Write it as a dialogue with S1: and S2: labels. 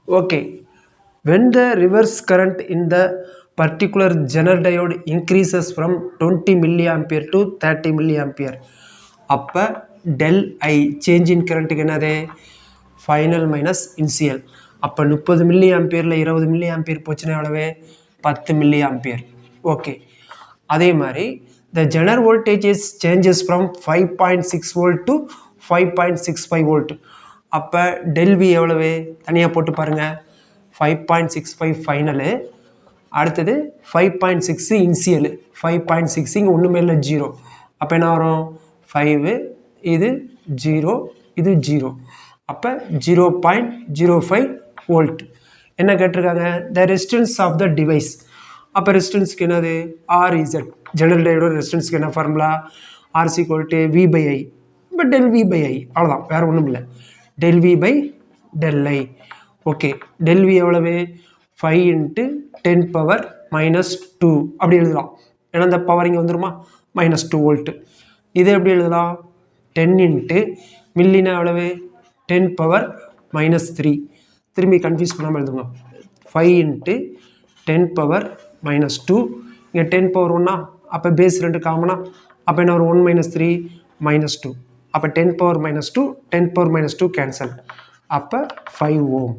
S1: Okay, when the reverse current in the particular Zener diode increases from 20 milliampere to 30 milliampere, அப்போ del I change in current என்னது final minus initial. அப்போ 30 milli ஆம்பியரில் 20 milli ampere போச்சுன்னா எவ்வளவு 10 milli ampere. Okay, அதே மாதிரி the Zener voltage is changes from 5.6 volt to 5.65 volt. அப்போ del V எவ்வளவு தனியாக போட்டு பாருங்க 5.65 ஃபைனலு, அடுத்தது 5.6 இன்சியலு, 5.6 இங்கே ஒன்றுமே இல்லை 0. அப்போ என்ன வரும் 5, இது 0, இது 0. அப்போ 0.05 வோல்ட். என்ன கேட்டிருக்காங்க the resistance of the device. அப்போ ரெசிஸ்டன்ஸ்க்கு என்னது RZ, ஜெனரல் டையோட ரெசிஸ்டன்ஸ்க்கு என்ன ஃபார்முலா RC = V/I. இப்போ del V/I அவ்வளோதான், வேறு ஒன்றும் இல்லை. del V/del I. Okay, del V எவ்வளவு 5 × 10⁻⁻2 அப்படி எழுதலாம். ஏன்னா இந்த பவர் இங்கே வந்துருமா -2 வோல்ட். இது எப்படி எழுதலாம் 10 × மில்லினா எவ்வளவு 10⁻³ திரும்பி கன்ஃபியூஸ் பண்ணாமல் எழுதுங்க. 5 × 10⁻², இங்கே 10 பவர் 1, அப்போ பேஸ் 2 காமனா, அப்போ என்ன ஒரு 1 - 3 -2. அப்போ 10⁻², 10⁻² கேன்சல். அப்போ 5 ஓம்.